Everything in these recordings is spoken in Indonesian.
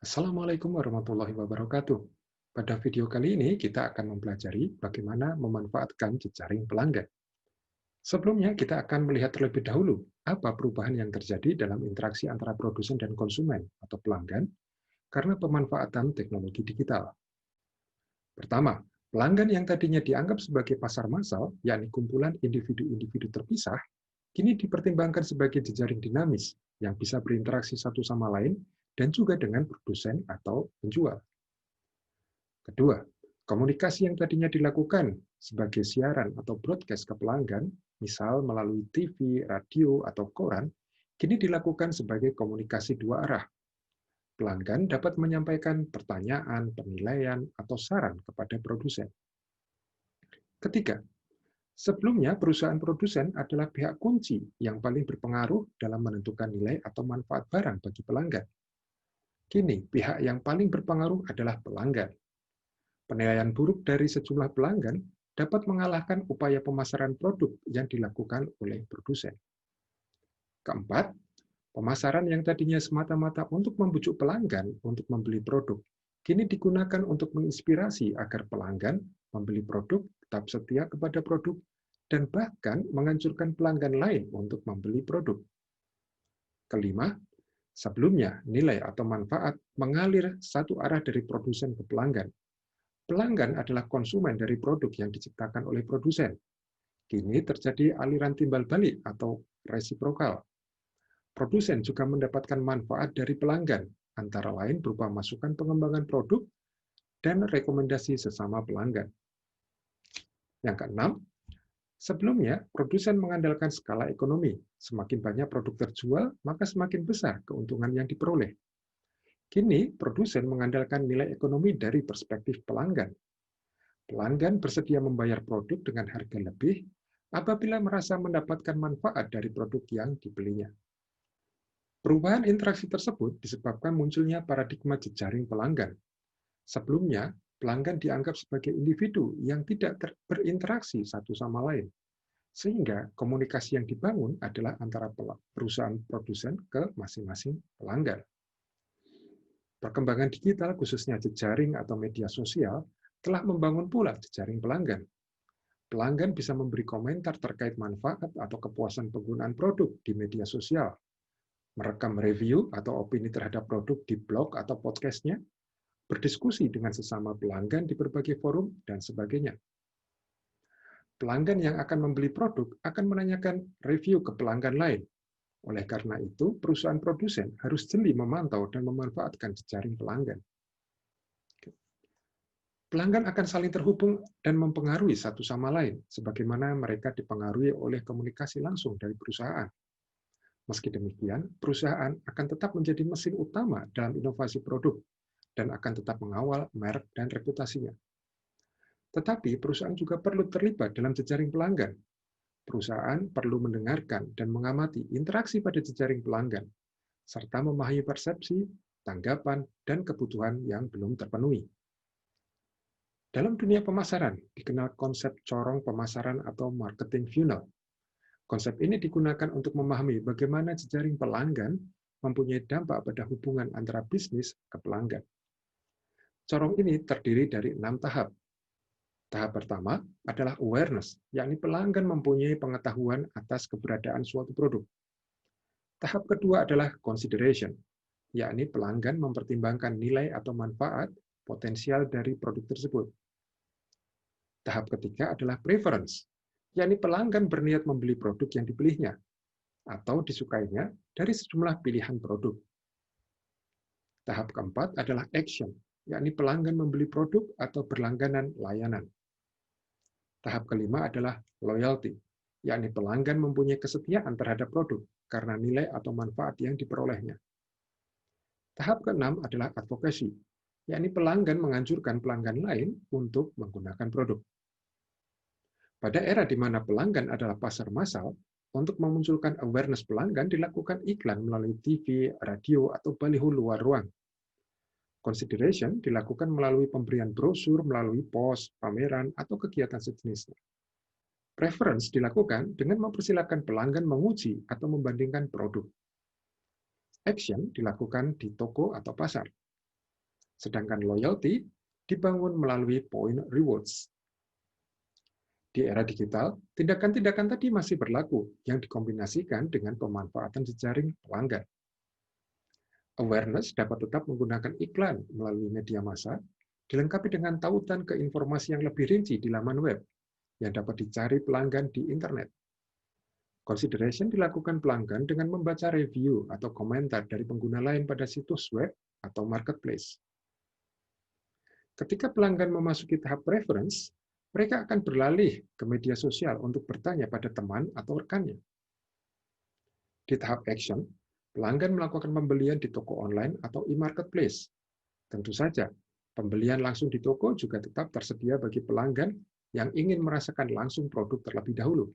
Assalamualaikum warahmatullahi wabarakatuh. Pada video kali ini kita akan mempelajari bagaimana memanfaatkan jejaring pelanggan. Sebelumnya kita akan melihat terlebih dahulu apa perubahan yang terjadi dalam interaksi antara produsen dan konsumen atau pelanggan karena pemanfaatan teknologi digital. Pertama, pelanggan yang tadinya dianggap sebagai pasar massal, yakni kumpulan individu-individu terpisah, kini dipertimbangkan sebagai jejaring dinamis yang bisa berinteraksi satu sama lain dan juga dengan produsen atau penjual. Kedua, komunikasi yang tadinya dilakukan sebagai siaran atau broadcast ke pelanggan, misal melalui TV, radio, atau koran, kini dilakukan sebagai komunikasi dua arah. Pelanggan dapat menyampaikan pertanyaan, penilaian, atau saran kepada produsen. Ketiga, sebelumnya perusahaan produsen adalah pihak kunci yang paling berpengaruh dalam menentukan nilai atau manfaat barang bagi pelanggan. Kini, pihak yang paling berpengaruh adalah pelanggan. Penilaian buruk dari sejumlah pelanggan dapat mengalahkan upaya pemasaran produk yang dilakukan oleh produsen. Keempat, pemasaran yang tadinya semata-mata untuk membujuk pelanggan untuk membeli produk, kini digunakan untuk menginspirasi agar pelanggan membeli produk, tetap setia kepada produk, dan bahkan menghancurkan pelanggan lain untuk membeli produk. Kelima, sebelumnya nilai atau manfaat mengalir satu arah dari produsen ke pelanggan. Pelanggan adalah konsumen dari produk yang diciptakan oleh produsen. Kini terjadi aliran timbal balik atau resiprokal. Produsen juga mendapatkan manfaat dari pelanggan, antara lain berupa masukan pengembangan produk dan rekomendasi sesama pelanggan. Yang keenam, sebelumnya produsen mengandalkan skala ekonomi. Semakin banyak produk terjual, maka semakin besar keuntungan yang diperoleh. Kini, produsen mengandalkan nilai ekonomi dari perspektif pelanggan. Pelanggan bersedia membayar produk dengan harga lebih apabila merasa mendapatkan manfaat dari produk yang dibelinya. Perubahan interaksi tersebut disebabkan munculnya paradigma jejaring pelanggan. Sebelumnya, pelanggan dianggap sebagai individu yang tidak berinteraksi satu sama lain, sehingga komunikasi yang dibangun adalah antara perusahaan produsen ke masing-masing pelanggan. Perkembangan digital, khususnya jejaring atau media sosial, telah membangun pula jejaring pelanggan. Pelanggan bisa memberi komentar terkait manfaat atau kepuasan penggunaan produk di media sosial, merekam review atau opini terhadap produk di blog atau podcast-nya, berdiskusi dengan sesama pelanggan di berbagai forum, dan sebagainya. Pelanggan yang akan membeli produk akan menanyakan review ke pelanggan lain. Oleh karena itu, perusahaan produsen harus jeli memantau dan memanfaatkan jejaring pelanggan. Pelanggan akan saling terhubung dan mempengaruhi satu sama lain, sebagaimana mereka dipengaruhi oleh komunikasi langsung dari perusahaan. Meski demikian, perusahaan akan tetap menjadi mesin utama dalam inovasi produk dan akan tetap mengawal merek dan reputasinya. Tetapi perusahaan juga perlu terlibat dalam jejaring pelanggan. Perusahaan perlu mendengarkan dan mengamati interaksi pada jejaring pelanggan, serta memahami persepsi, tanggapan, dan kebutuhan yang belum terpenuhi. Dalam dunia pemasaran, dikenal konsep corong pemasaran atau marketing funnel. Konsep ini digunakan untuk memahami bagaimana jejaring pelanggan mempunyai dampak pada hubungan antara bisnis ke pelanggan. Corong ini terdiri dari 6 tahap. Tahap pertama adalah awareness, yakni pelanggan mempunyai pengetahuan atas keberadaan suatu produk. Tahap kedua adalah consideration, yakni pelanggan mempertimbangkan nilai atau manfaat potensial dari produk tersebut. Tahap ketiga adalah preference, yakni pelanggan berniat membeli produk yang dipilihnya atau disukainya dari sejumlah pilihan produk. Tahap keempat adalah action, yakni pelanggan membeli produk atau berlangganan layanan. Tahap kelima adalah loyalty, yakni pelanggan mempunyai kesetiaan terhadap produk karena nilai atau manfaat yang diperolehnya. Tahap keenam adalah advocacy, yakni pelanggan menganjurkan pelanggan lain untuk menggunakan produk. Pada era di mana pelanggan adalah pasar massal, untuk memunculkan awareness pelanggan dilakukan iklan melalui TV, radio, atau baliho luar ruang. Consideration dilakukan melalui pemberian brosur, melalui pos, pameran, atau kegiatan sejenisnya. Preference dilakukan dengan mempersilahkan pelanggan menguji atau membandingkan produk. Action dilakukan di toko atau pasar. sedangkan loyalty dibangun melalui point rewards. Di era digital, tindakan-tindakan tadi masih berlaku yang dikombinasikan dengan pemanfaatan jejaring pelanggan. Awareness dapat tetap menggunakan iklan melalui media massa, dilengkapi dengan tautan ke informasi yang lebih rinci di laman web yang dapat dicari pelanggan di internet. Consideration dilakukan pelanggan dengan membaca review atau komentar dari pengguna lain pada situs web atau marketplace. Ketika pelanggan memasuki tahap preference, mereka akan beralih ke media sosial untuk bertanya pada teman atau rekannya. Di tahap action, pelanggan melakukan pembelian di toko online atau e-marketplace. Tentu saja, pembelian langsung di toko juga tetap tersedia bagi pelanggan yang ingin merasakan langsung produk terlebih dahulu.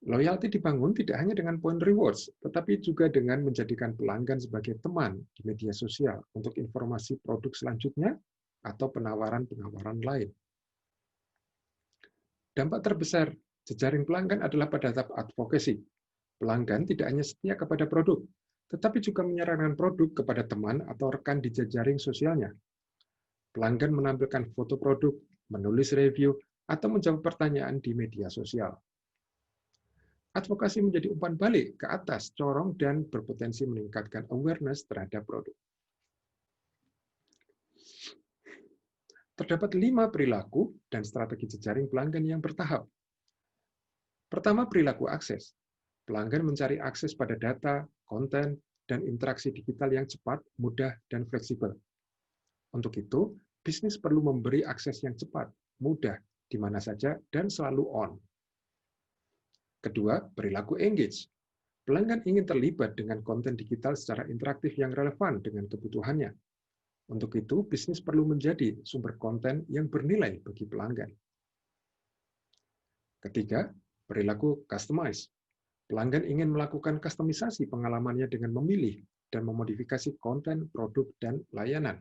Loyalty dibangun tidak hanya dengan point rewards, tetapi juga dengan menjadikan pelanggan sebagai teman di media sosial untuk informasi produk selanjutnya atau penawaran-penawaran lain. Dampak terbesar jejaring pelanggan adalah pada tahap advokasi. Pelanggan tidak hanya setia kepada produk, tetapi juga menyarankan produk kepada teman atau rekan di jejaring sosialnya. Pelanggan menampilkan foto produk, menulis review, atau menjawab pertanyaan di media sosial. Advokasi menjadi umpan balik ke atas, corong, dan berpotensi meningkatkan awareness terhadap produk. Terdapat 5 perilaku dan strategi jejaring pelanggan yang bertahap. Pertama, perilaku akses. Pelanggan mencari akses pada data, konten, dan interaksi digital yang cepat, mudah, dan fleksibel. Untuk itu, bisnis perlu memberi akses yang cepat, mudah, di mana saja, dan selalu on. Kedua, perilaku engage. Pelanggan ingin terlibat dengan konten digital secara interaktif yang relevan dengan kebutuhannya. Untuk itu, bisnis perlu menjadi sumber konten yang bernilai bagi pelanggan. Ketiga, perilaku customize. Pelanggan ingin melakukan kustomisasi pengalamannya dengan memilih dan memodifikasi konten, produk, dan layanan.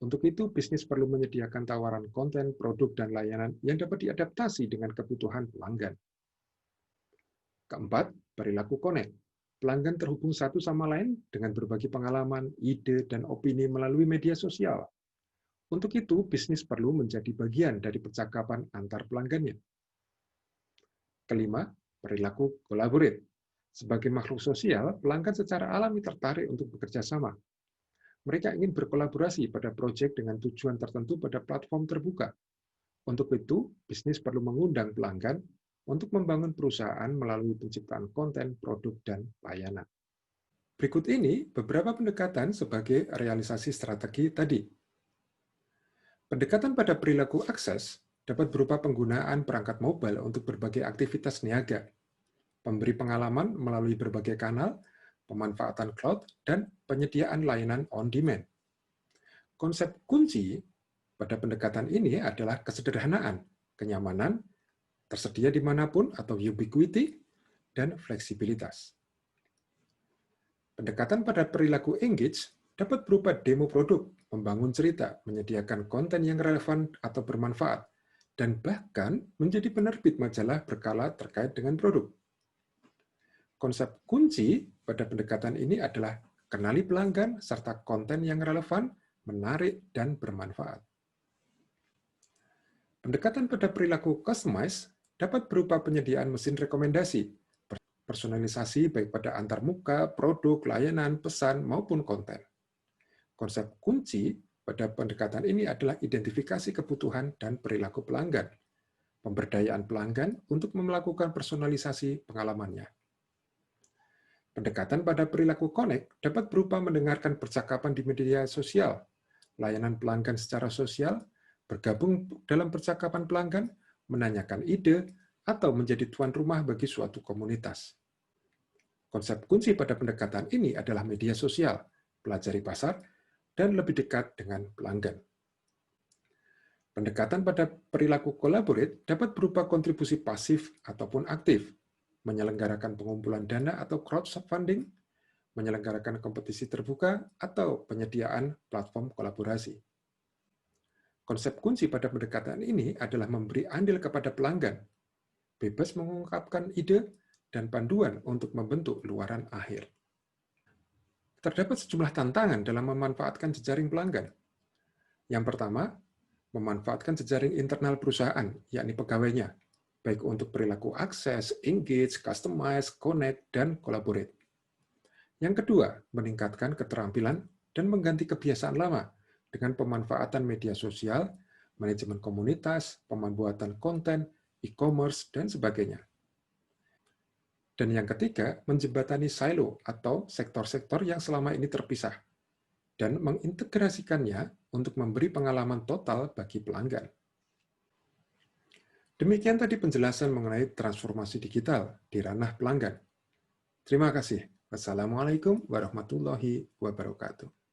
Untuk itu, bisnis perlu menyediakan tawaran konten, produk, dan layanan yang dapat diadaptasi dengan kebutuhan pelanggan. Keempat, perilaku connect. Pelanggan terhubung satu sama lain dengan berbagi pengalaman, ide, dan opini melalui media sosial. Untuk itu, bisnis perlu menjadi bagian dari percakapan antar pelanggannya. Kelima, perilaku collaborate. Sebagai makhluk sosial, pelanggan secara alami tertarik untuk bekerja sama. Mereka ingin berkolaborasi pada proyek dengan tujuan tertentu pada platform terbuka. Untuk itu, bisnis perlu mengundang pelanggan untuk membangun perusahaan melalui penciptaan konten, produk, dan layanan. Berikut ini beberapa pendekatan sebagai realisasi strategi tadi. Pendekatan pada perilaku akses dapat berupa penggunaan perangkat mobile untuk berbagai aktivitas niaga, pemberi pengalaman melalui berbagai kanal, pemanfaatan cloud, dan penyediaan layanan on-demand. Konsep kunci pada pendekatan ini adalah kesederhanaan, kenyamanan, tersedia dimanapun atau ubiquity, dan fleksibilitas. Pendekatan pada perilaku engage dapat berupa demo produk, membangun cerita, menyediakan konten yang relevan atau bermanfaat, dan bahkan menjadi penerbit majalah berkala terkait dengan produk. Konsep kunci pada pendekatan ini adalah kenali pelanggan serta konten yang relevan, menarik, dan bermanfaat. Pendekatan pada perilaku customize dapat berupa penyediaan mesin rekomendasi, personalisasi baik pada antarmuka, produk, layanan, pesan, maupun konten. Konsep kunci pada pendekatan ini adalah identifikasi kebutuhan dan perilaku pelanggan, pemberdayaan pelanggan untuk melakukan personalisasi pengalamannya. Pendekatan pada perilaku connect dapat berupa mendengarkan percakapan di media sosial, layanan pelanggan secara sosial, bergabung dalam percakapan pelanggan, menanyakan ide, atau menjadi tuan rumah bagi suatu komunitas. Konsep kunci pada pendekatan ini adalah media sosial, pelajari pasar, dan lebih dekat dengan pelanggan. Pendekatan pada perilaku collaborate dapat berupa kontribusi pasif ataupun aktif, menyelenggarakan pengumpulan dana atau crowdfunding, menyelenggarakan kompetisi terbuka, atau penyediaan platform kolaborasi. Konsep kunci pada pendekatan ini adalah memberi andil kepada pelanggan, bebas mengungkapkan ide, dan panduan untuk membentuk luaran akhir. Terdapat sejumlah tantangan dalam memanfaatkan jejaring pelanggan. Yang pertama, memanfaatkan jejaring internal perusahaan, yakni pegawainya, baik untuk perilaku akses, engage, customize, connect, dan collaborate. Yang kedua, meningkatkan keterampilan dan mengganti kebiasaan lama dengan pemanfaatan media sosial, manajemen komunitas, pembuatan konten, e-commerce, dan sebagainya. Dan yang ketiga, menjembatani silo atau sektor-sektor yang selama ini terpisah dan mengintegrasikannya untuk memberi pengalaman total bagi pelanggan. Demikian tadi penjelasan mengenai transformasi digital di ranah pelanggan. Terima kasih. Wassalamualaikum warahmatullahi wabarakatuh.